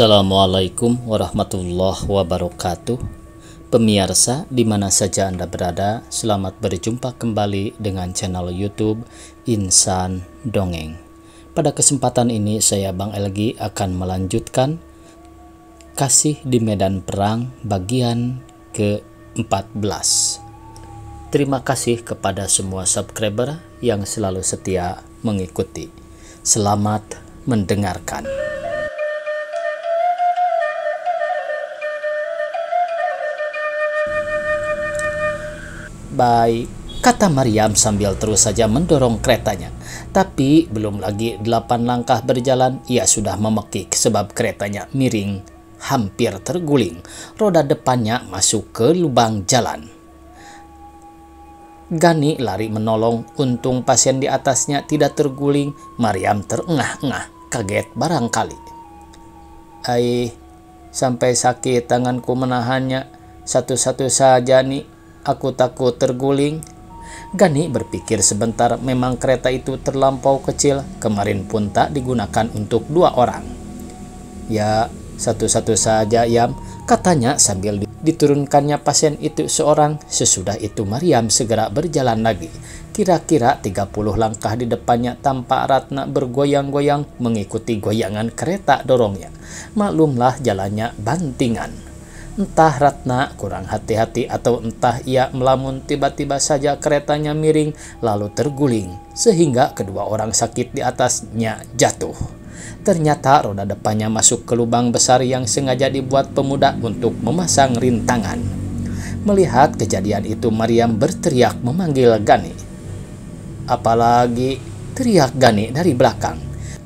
Assalamualaikum warahmatullahi wabarakatuh. Pemirsa di mana saja Anda berada, selamat berjumpa kembali dengan channel YouTube Insan Dongeng. Pada kesempatan ini saya Bang Elgi akan melanjutkan Kasih di Medan Perang bagian ke-14. Terima kasih kepada semua subscriber yang selalu setia mengikuti. Selamat mendengarkan. Baik, kata Maryam sambil terus saja mendorong keretanya. Tapi belum lagi 8 langkah berjalan, ia sudah memekik sebab keretanya miring, hampir terguling. Roda depannya masuk ke lubang jalan. Gani lari menolong, untung pasien di atasnya tidak terguling. Maryam terengah-engah, kaget barangkali. Sampai sakit tanganku menahannya. Satu-satu saja nih. Aku takut terguling. Gani berpikir sebentar, memang kereta itu terlampau kecil. Kemarin pun tak digunakan untuk 2 orang. Ya, satu-satu saja Yam, katanya sambil diturunkannya pasien itu seorang. Sesudah itu Maryam segera berjalan lagi. Kira-kira 30 langkah di depannya tampak Ratna bergoyang-goyang mengikuti goyangan kereta dorongnya. Maklumlah jalannya bantingan. Entah Ratna kurang hati-hati atau entah ia melamun, tiba-tiba saja keretanya miring lalu terguling sehingga kedua orang sakit di atasnya jatuh. Ternyata roda depannya masuk ke lubang besar yang sengaja dibuat pemuda untuk memasang rintangan. Melihat kejadian itu Maryam berteriak memanggil Gani. Apalagi, teriak Gani dari belakang.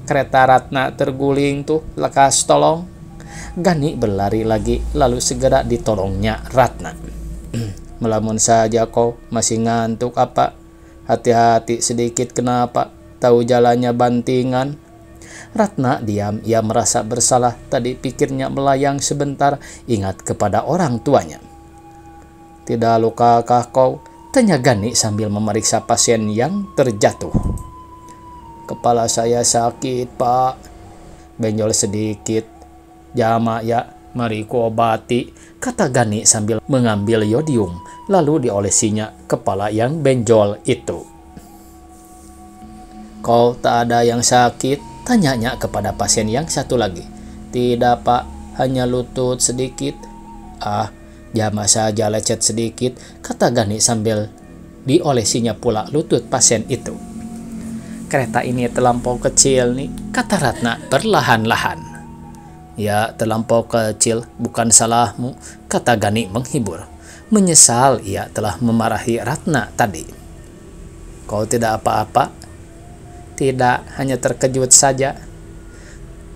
Kereta Ratna terguling tuh, lekas tolong. Gani berlari lagi, lalu segera ditolongnya Ratna. Melamun saja kau, masih ngantuk apa? Hati-hati sedikit kenapa? Tahu jalannya bantingan? Ratna diam, ia merasa bersalah. Tadi pikirnya melayang sebentar, ingat kepada orang tuanya. Tidak lukakah kau? Tanya Gani sambil memeriksa pasien yang terjatuh. Kepala saya sakit, Pak. Benjol sedikit. Jama ya, mari ku obati, kata Gani sambil mengambil yodium, lalu diolesinya kepala yang benjol itu. Kau tak ada yang sakit? Tanyanya kepada pasien yang satu lagi. Tidak Pak, hanya lutut sedikit. Jama saja lecet sedikit, kata Gani sambil diolesinya pula lutut pasien itu. Kereta ini terlampau kecil nih, kata Ratna perlahan-lahan. Ya, terlampau kecil, bukan salahmu, kata Gani menghibur. Menyesal ia telah memarahi Ratna tadi. Kau tidak apa-apa? Tidak, hanya terkejut saja.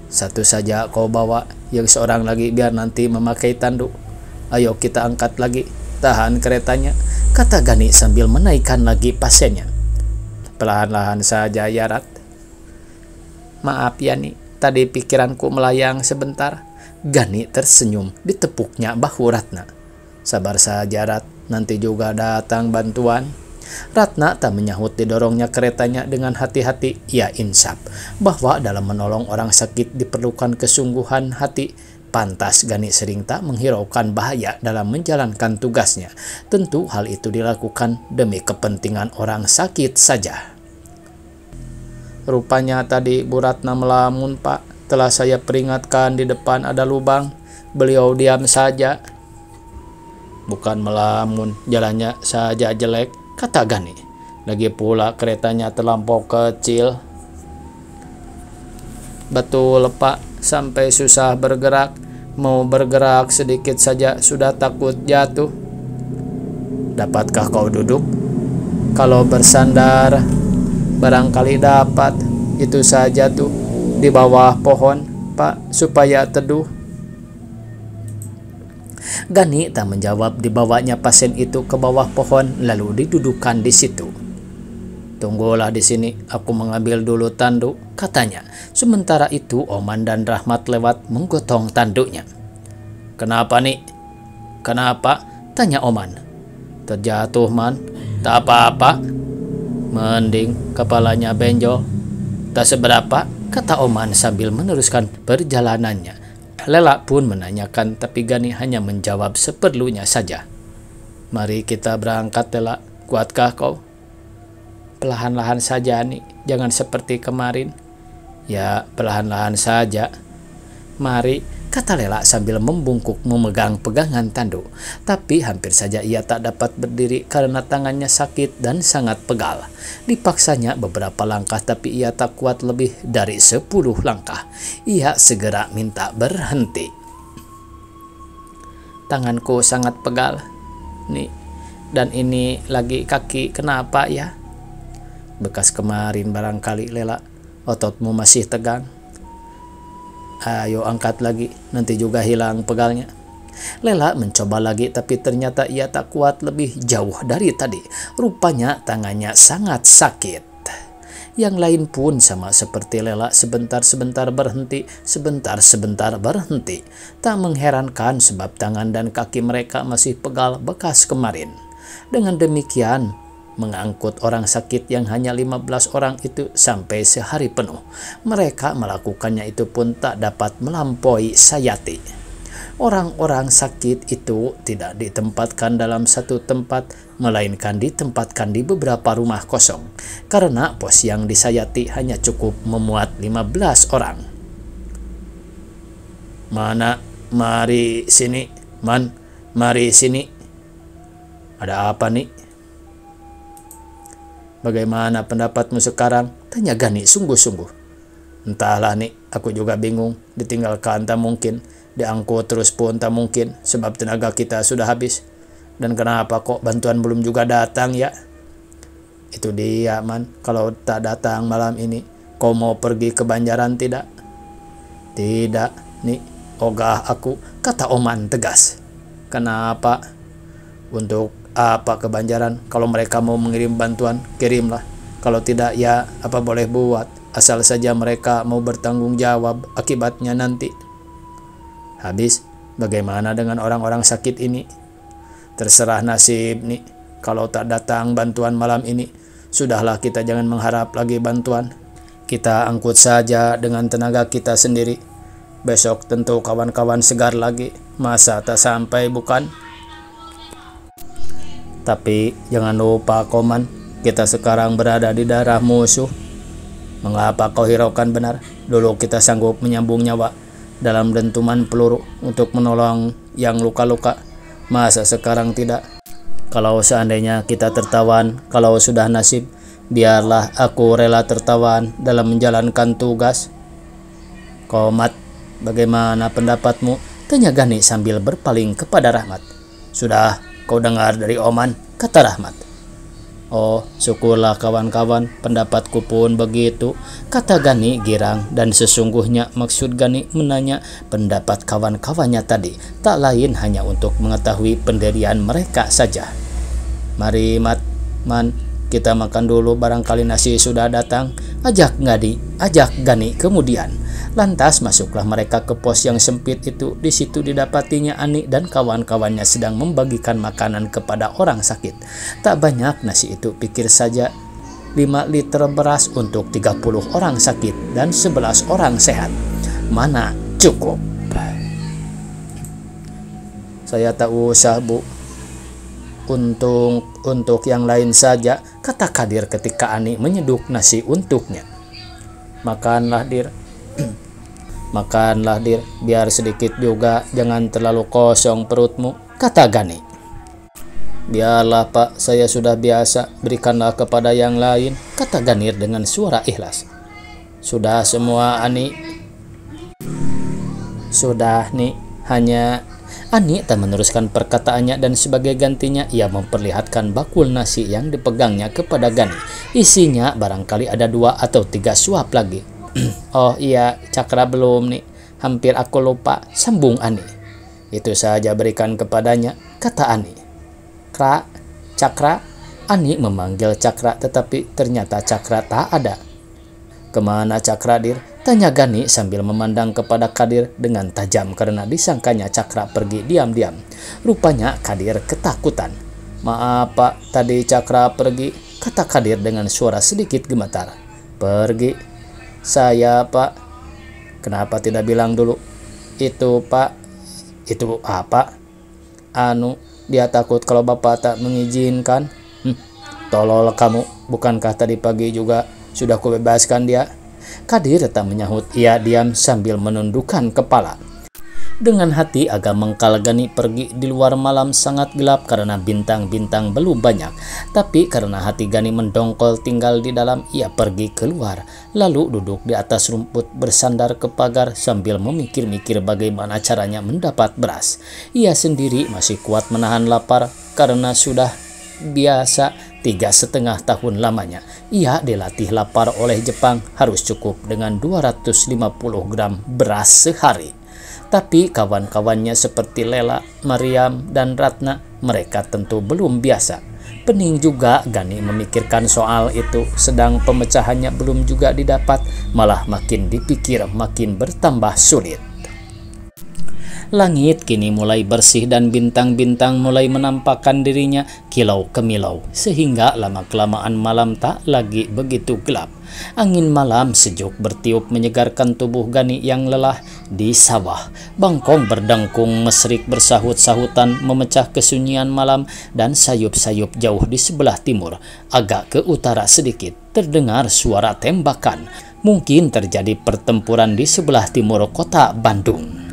Satu saja kau bawa, yang seorang lagi biar nanti memakai tanduk. Ayo kita angkat lagi, tahan keretanya, kata Gani sambil menaikkan lagi pasiennya. Perlahan-lahan saja ya Rat. Maaf ya nih. Tadi pikiranku melayang sebentar. Gani tersenyum, ditepuknya bahu Ratna. Sabar saja Rat, nanti juga datang bantuan. Ratna tak menyahut didorongnya keretanya dengan hati-hati. Ia insaf bahwa dalam menolong orang sakit diperlukan kesungguhan hati. Pantas Gani sering tak menghiraukan bahaya dalam menjalankan tugasnya. Tentu hal itu dilakukan demi kepentingan orang sakit saja. Rupanya tadi Bu Ratna melamun, Pak. Telah saya peringatkan di depan ada lubang. Beliau diam saja. Bukan melamun, jalannya saja jelek, kata Gani. Lagi pula keretanya terlampau kecil. Betul, Pak. Sampai susah bergerak. Mau bergerak sedikit saja sudah takut jatuh. Dapatkah kau duduk? Kalau bersandar barangkali dapat. Itu saja tuh, di bawah pohon, Pak, supaya teduh. Gani tak menjawab. Dibawanya pasien itu ke bawah pohon lalu didudukan di situ. Tunggulah di sini, aku mengambil dulu tanduk, katanya. Sementara itu Oman dan Rahmat lewat menggotong tanduknya. Kenapa nih? Kenapa? Tanya Oman. Terjatuh Man. Tak apa-apa. Mending kepalanya benjol. Tak seberapa, kata Oman sambil meneruskan perjalanannya. Lela pun menanyakan, tapi Gani hanya menjawab seperlunya saja. Mari kita berangkat, Lela. Kuatkah kau? Perlahan-lahan saja, Ani. Jangan seperti kemarin. Ya, perlahan-lahan saja. Mari, kata Lela sambil membungkuk memegang pegangan tanduk. Tapi hampir saja ia tak dapat berdiri karena tangannya sakit dan sangat pegal. Dipaksanya beberapa langkah, tapi ia tak kuat lebih dari 10 langkah. Ia segera minta berhenti. Tanganku sangat pegal. Nih, dan ini lagi kaki, kenapa ya? Bekas kemarin barangkali, Lela. Ototmu masih tegang. Ayo angkat lagi, nanti juga hilang pegalnya. Lela mencoba lagi, tapi ternyata ia tak kuat lebih jauh dari tadi. Rupanya tangannya sangat sakit. Yang lain pun sama seperti Lela, sebentar-sebentar berhenti, sebentar-sebentar berhenti. Tak mengherankan sebab tangan dan kaki mereka masih pegal bekas kemarin. Dengan demikian, mengangkut orang sakit yang hanya 15 orang itu sampai sehari penuh. Mereka melakukannya itu pun tak dapat melampaui Sayati. Orang-orang sakit itu tidak ditempatkan dalam satu tempat, melainkan ditempatkan di beberapa rumah kosong. Karena pos yang di Sayati hanya cukup memuat 15 orang. Mana? Mari sini. Mari sini. Ada apa nih? Bagaimana pendapatmu sekarang? Tanya Gani sungguh-sungguh. Entahlah nih, aku juga bingung. Ditinggalkan tak mungkin, diangkut terus pun tak mungkin, sebab tenaga kita sudah habis. Dan kenapa kok bantuan belum juga datang ya? Itu dia, Man. Kalau tak datang malam ini, kau mau pergi ke Banjaran tidak? Tidak, nih, ogah aku, kata Oman tegas. Kenapa? Untuk apa ke Banjaran? Kalau mereka mau mengirim bantuan, kirimlah. Kalau tidak, ya apa boleh buat. Asal saja mereka mau bertanggung jawab akibatnya nanti. Habis, bagaimana dengan orang-orang sakit ini? Terserah nasib nih. Kalau tak datang bantuan malam ini, sudahlah, kita jangan mengharap lagi bantuan. Kita angkut saja dengan tenaga kita sendiri. Besok tentu kawan-kawan segar lagi. Masa tak sampai bukan? Tapi jangan lupa, Koman, kita sekarang berada di darah musuh. Mengapa kau hiraukan benar? Dulu kita sanggup menyambung nyawa dalam dentuman peluru untuk menolong yang luka-luka. Masa sekarang tidak? Kalau seandainya kita tertawan, kalau sudah nasib, biarlah aku rela tertawan dalam menjalankan tugas. Komat, bagaimana pendapatmu? Tanya Gani sambil berpaling kepada Rahmat. Sudah kau dengar dari Oman, kata Rahmat. Oh, syukurlah kawan-kawan, pendapatku pun begitu, kata Gani girang. Dan sesungguhnya maksud Gani menanya pendapat kawan-kawannya tadi tak lain hanya untuk mengetahui pendirian mereka saja. Mari Man, kita makan dulu, barangkali nasi sudah datang, ajak Gani kemudian. Lantas masuklah mereka ke pos yang sempit itu. Di situ didapatinya Ani dan kawan-kawannya sedang membagikan makanan kepada orang sakit. Tak banyak nasi itu, pikir saja 5 liter beras untuk 30 orang sakit dan 11 orang sehat. Mana cukup? Saya tak usah, Bu. Untuk yang lain saja, kata Kadir ketika Ani menyeduk nasi untuknya. Makanlah, Dir. Makanlah, Dir, biar sedikit juga, jangan terlalu kosong perutmu, kata Gani. Biarlah, Pak, saya sudah biasa, berikanlah kepada yang lain, kata Ganir dengan suara ikhlas. Sudah semua, Ani? Sudah, nih, hanya... Ani tak meneruskan perkataannya dan sebagai gantinya ia memperlihatkan bakul nasi yang dipegangnya kepada Gani. Isinya barangkali ada 2 atau 3 suap lagi. Oh iya, Cakra belum nih, hampir aku lupa, sambung Ani. Itu saja berikan kepadanya, kata Ani. Cakra, Ani memanggil Cakra, tetapi ternyata Cakra tak ada. Kemana Cakra, Dir? Tanya Gani sambil memandang kepada Kadir dengan tajam karena disangkanya Cakra pergi diam-diam. Rupanya Kadir ketakutan. Maaf, Pak, tadi Cakra pergi, kata Kadir dengan suara sedikit gemetar. Pergi? Saya, Pak. Kenapa tidak bilang dulu? Itu Pak, itu apa? Anu, dia takut kalau Bapak tak mengizinkan. Tolol kamu, bukankah tadi pagi juga sudah kubebaskan dia? Kadir tak menyahut, ia diam sambil menundukkan kepala. Dengan hati agak mengkal, Gani pergi di luar. Malam sangat gelap karena bintang-bintang belum banyak. Tapi karena hati Gani mendongkol tinggal di dalam, ia pergi keluar. Lalu duduk di atas rumput bersandar ke pagar sambil memikir-mikir bagaimana caranya mendapat beras. Ia sendiri masih kuat menahan lapar karena sudah biasa 3,5 tahun lamanya. Ia dilatih lapar oleh Jepang, harus cukup dengan 250 gram beras sehari. Tapi kawan-kawannya seperti Lela, Mariam, dan Ratna, mereka tentu belum biasa. Pening juga Gani memikirkan soal itu, sedang pemecahannya belum juga didapat, malah makin dipikir makin bertambah sulit. Langit kini mulai bersih dan bintang-bintang mulai menampakkan dirinya kilau kemilau, sehingga lama-kelamaan malam tak lagi begitu gelap. Angin malam sejuk bertiup menyegarkan tubuh Gani yang lelah di sawah. Bangkong berdengkung mesrik bersahut-sahutan memecah kesunyian malam, dan sayup-sayup jauh di sebelah timur, agak ke utara sedikit, terdengar suara tembakan. Mungkin terjadi pertempuran di sebelah timur kota Bandung.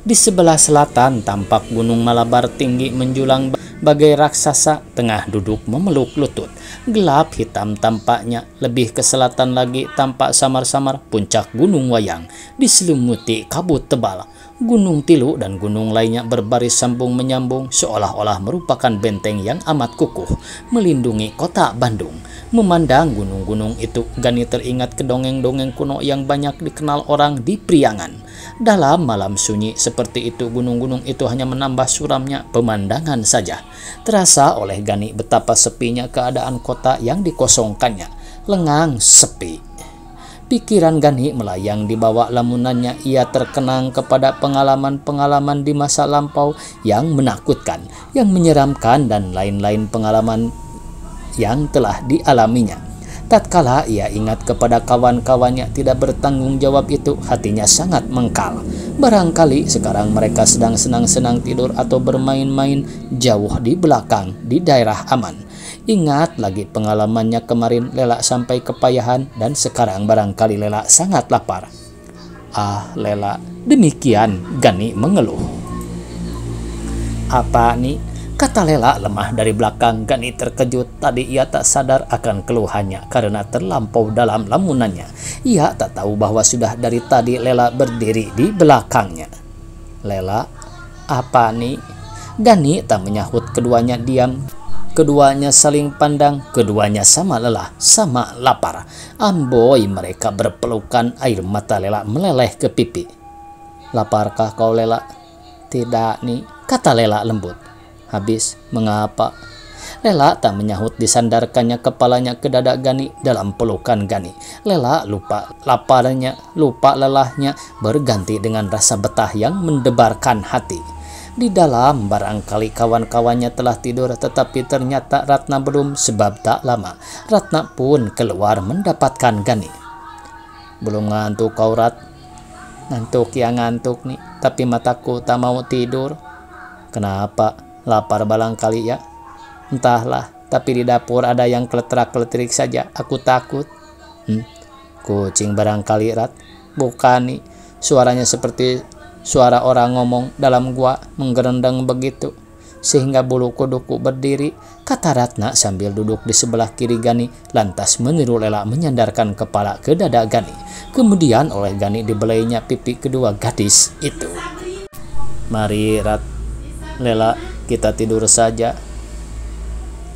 Di sebelah selatan tampak Gunung Malabar tinggi menjulang bagai raksasa tengah duduk memeluk lutut. Gelap hitam tampaknya. Lebih ke selatan lagi tampak samar-samar puncak Gunung Wayang diselimuti kabut tebal. Gunung Tilu dan gunung lainnya berbaris sambung menyambung seolah-olah merupakan benteng yang amat kukuh melindungi kota Bandung. Memandang gunung-gunung itu, Gani teringat kedongeng-dongeng kuno yang banyak dikenal orang di Priangan. Dalam malam sunyi seperti itu, gunung-gunung itu hanya menambah suramnya pemandangan saja. Terasa oleh Gani betapa sepinya keadaan kota yang dikosongkannya. Lengang, sepi. Pikiran Gani melayang di bawah lamunannya. Ia terkenang kepada pengalaman-pengalaman di masa lampau yang menakutkan, yang menyeramkan, dan lain-lain pengalaman yang telah dialaminya. Tatkala ia ingat kepada kawan-kawannya tidak bertanggung jawab itu, hatinya sangat mengkal. Barangkali sekarang mereka sedang senang-senang tidur atau bermain-main jauh di belakang, di daerah aman. Ingat lagi pengalamannya kemarin, Lela sampai kepayahan, dan sekarang barangkali Lela sangat lapar. Ah, Lela, demikian Gani mengeluh. Apa nih? Kata Lela lemah dari belakang. Gani terkejut. Tadi ia tak sadar akan keluhannya karena terlampau dalam lamunannya. Ia tak tahu bahwa sudah dari tadi Lela berdiri di belakangnya. Lela, apa nih? Gani tak menyahut, keduanya diam. Keduanya saling pandang, keduanya sama lelah, sama lapar. Amboi mereka berpelukan, air mata Lela meleleh ke pipi. Laparkah kau, Lela? Tidak nih, kata Lela lembut. Habis, mengapa? Lela tak menyahut, disandarkannya kepalanya ke dada Gani dalam pelukan Gani. Lela lupa laparnya, lupa lelahnya, berganti dengan rasa betah yang mendebarkan hati. Di dalam barangkali kawan-kawannya telah tidur, tetapi ternyata Ratna belum, sebab tak lama Ratna pun keluar mendapatkan Gani. Belum ngantuk kau, Rat? Ngantuk ya ngantuk nih, tapi mataku tak mau tidur. Kenapa? Lapar barangkali ya? Entahlah, tapi di dapur ada yang keletrak-keletrik saja, aku takut. Kucing barangkali, Rat? Bukan nih, suaranya seperti suara orang ngomong dalam gua, menggerendeng begitu sehingga bulu kuduku berdiri, kata Ratna sambil duduk di sebelah kiri Gani, lantas meniru Lela menyandarkan kepala ke dada Gani. Kemudian oleh Gani dibelainya pipi kedua gadis itu. Mari, Rat, Lela, kita tidur saja.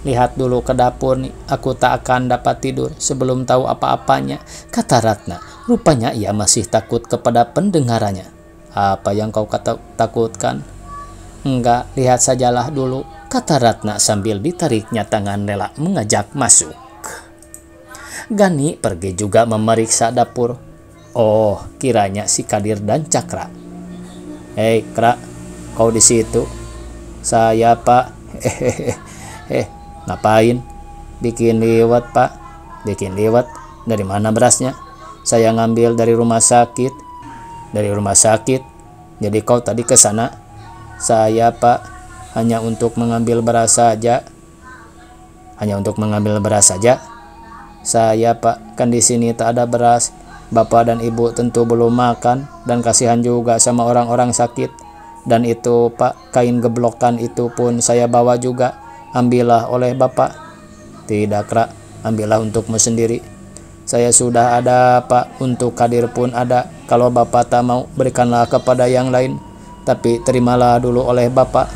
Lihat dulu ke dapur nih, aku tak akan dapat tidur sebelum tahu apa-apanya, kata Ratna. Rupanya ia masih takut kepada pendengarannya. Apa yang kau takutkan? Enggak, lihat sajalah dulu, kata Ratna sambil ditariknya tangan Lela mengajak masuk. Gani pergi juga memeriksa dapur. Oh, kiranya si Kadir dan Cakra. Hei, Kra, kau di situ? Saya, Pak. Ngapain? Bikin liwet, Pak. Bikin liwet? Dari mana berasnya? Saya ngambil dari rumah sakit. Dari rumah sakit? Jadi kau tadi ke sana? Saya, Pak, hanya untuk mengambil beras saja. Hanya untuk mengambil beras saja? Saya, Pak, kan di sini tak ada beras. Bapak dan Ibu tentu belum makan, dan kasihan juga sama orang-orang sakit. Dan itu, Pak, kain geblokan itu pun saya bawa juga. Ambillah oleh Bapak. Tidak, Krak, ambillah untukmu sendiri. Saya sudah ada, Pak, untuk Kadir pun ada. Kalau Bapak tak mau, berikanlah kepada yang lain. Tapi terimalah dulu oleh Bapak.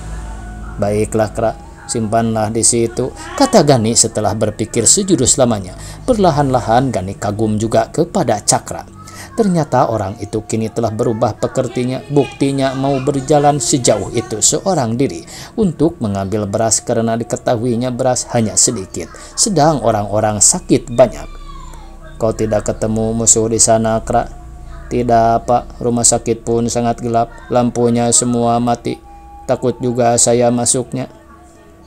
Baiklah, Krak, simpanlah di situ, kata Gani setelah berpikir sejurus lamanya. Perlahan-lahan Gani kagum juga kepada Cakra. Ternyata orang itu kini telah berubah pekertinya. Buktinya mau berjalan sejauh itu seorang diri untuk mengambil beras karena diketahuinya beras hanya sedikit, sedang orang-orang sakit banyak. Kau tidak ketemu musuh di sana, Krak? Tidak, Pak, rumah sakit pun sangat gelap, lampunya semua mati. Takut juga saya masuknya.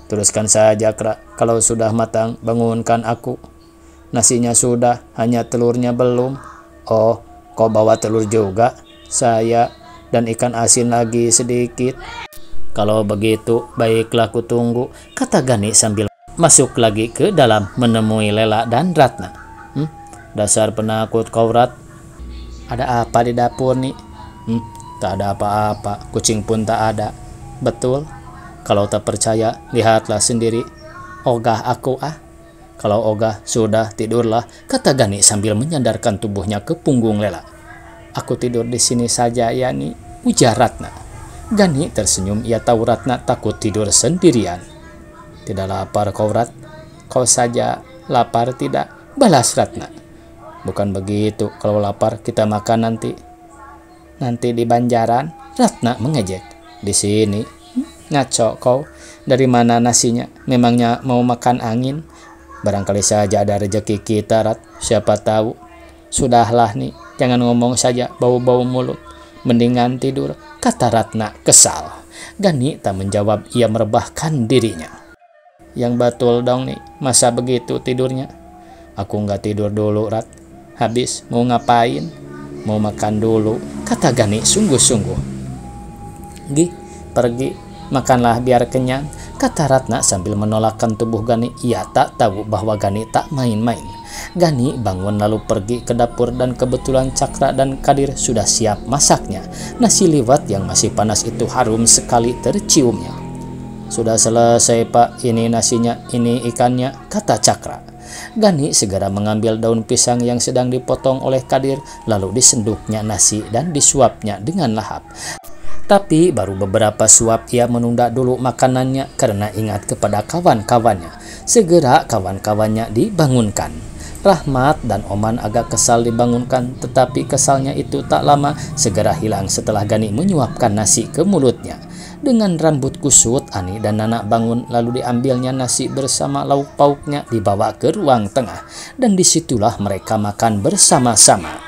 Teruskan saja, Krak, kalau sudah matang bangunkan aku. Nasinya sudah, hanya telurnya belum. Oh, kau bawa telur juga? Saya, dan ikan asin lagi sedikit. Kalau begitu, baiklah ku tunggu, kata Gani sambil masuk lagi ke dalam menemui Lela dan Ratna. Dasar penakut kau, Rat. Ada apa di dapur nih? Tak ada apa-apa, kucing pun tak ada. Betul? Kalau tak percaya, lihatlah sendiri. Ogah aku ah. Kalau ogah, sudah tidurlah, kata Gani sambil menyandarkan tubuhnya ke punggung Lela. Aku tidur di sini saja ya nih, ujar Ratna. Gani tersenyum, ia tahu Ratna takut tidur sendirian. Tidak lapar kau, Rat? Kau saja lapar tidak? Balas Ratna. Bukan begitu, kalau lapar kita makan nanti. Nanti di Banjaran? Ratna mengejek. Di sini? Ngaco kau. Dari mana nasinya? Memangnya mau makan angin? Barangkali saja ada rezeki kita, Rat. Siapa tahu. Sudahlah nih, jangan ngomong saja bau-bau mulut. Mendingan tidur, kata Ratna kesal. Gani tak menjawab, ia merebahkan dirinya. Yang betul dong nih, masa begitu tidurnya? Aku nggak tidur dulu, Rat. Habis mau ngapain? Mau makan dulu, kata Gani sungguh-sungguh. Pergi, makanlah biar kenyang, kata Ratna sambil menolakkan tubuh Gani. Ia tak tahu bahwa Gani tak main-main. Gani bangun lalu pergi ke dapur dan kebetulan Cakra dan Kadir sudah siap masaknya. Nasi liwet yang masih panas itu harum sekali terciumnya. Sudah selesai, Pak, ini nasinya, ini ikannya, kata Cakra. Gani segera mengambil daun pisang yang sedang dipotong oleh Kadir, lalu disenduknya nasi dan disuapnya dengan lahap. Tapi baru beberapa suap ia menunda dulu makanannya karena ingat kepada kawan-kawannya. Segera kawan-kawannya dibangunkan. Rahmat dan Oman agak kesal dibangunkan, tetapi kesalnya itu tak lama segera hilang setelah Gani menyuapkan nasi ke mulutnya. Dengan rambut kusut, Ani dan Nana bangun lalu diambilnya nasi bersama lauk pauknya dibawa ke ruang tengah. Dan disitulah mereka makan bersama-sama.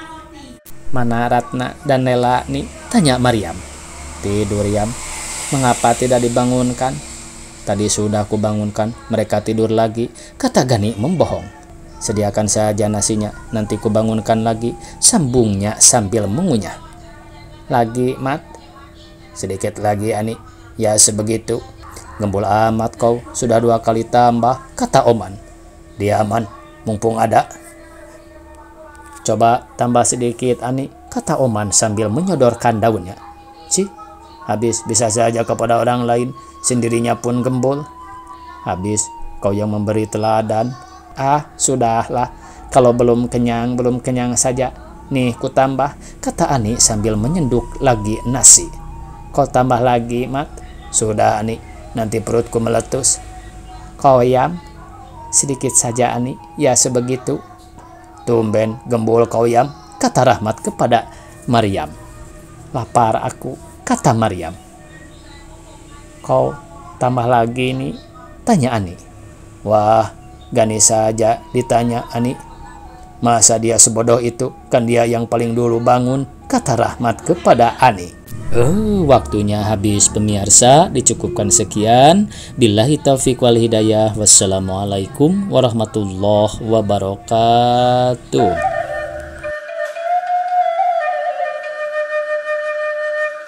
Mana Ratna dan Lela nih? Tanya Mariam. Tidur, Yam. Mengapa tidak dibangunkan? Tadi sudah aku bangunkan, mereka tidur lagi, kata Gani membohong. Sediakan saja nasinya, nanti kubangunkan lagi, sambungnya sambil mengunyah. Lagi, Mat? Sedikit lagi, Ani. Ya sebegitu. Gembul amat kau, sudah 2 kali tambah, kata Oman. Dia aman, mumpung ada. Coba tambah sedikit, Ani, kata Oman sambil menyodorkan daunnya. Habis bisa saja kepada orang lain, sendirinya pun gembul. Habis kau yang memberi teladan. Sudahlah, kalau belum kenyang saja. Nih ku tambah, kata Ani sambil menyenduk lagi nasi. Kau tambah lagi, Mat? Sudah, Ani, nanti perutku meletus. Kau Yam? Sedikit saja, Ani, ya sebegitu. Tumben gembul kau, Yam, kata Rahmat kepada Mariam. Lapar aku, kata Mariam. Kau tambah lagi nih, tanya Ani. Wah, Gani saja ditanya, Ani. Masa dia sebodoh itu, kan dia yang paling dulu bangun, kata Rahmat kepada Ani. Waktunya habis pemirsa, dicukupkan sekian. Billahi taufiq wal hidayah. Wassalamualaikum warahmatullahi wabarakatuh.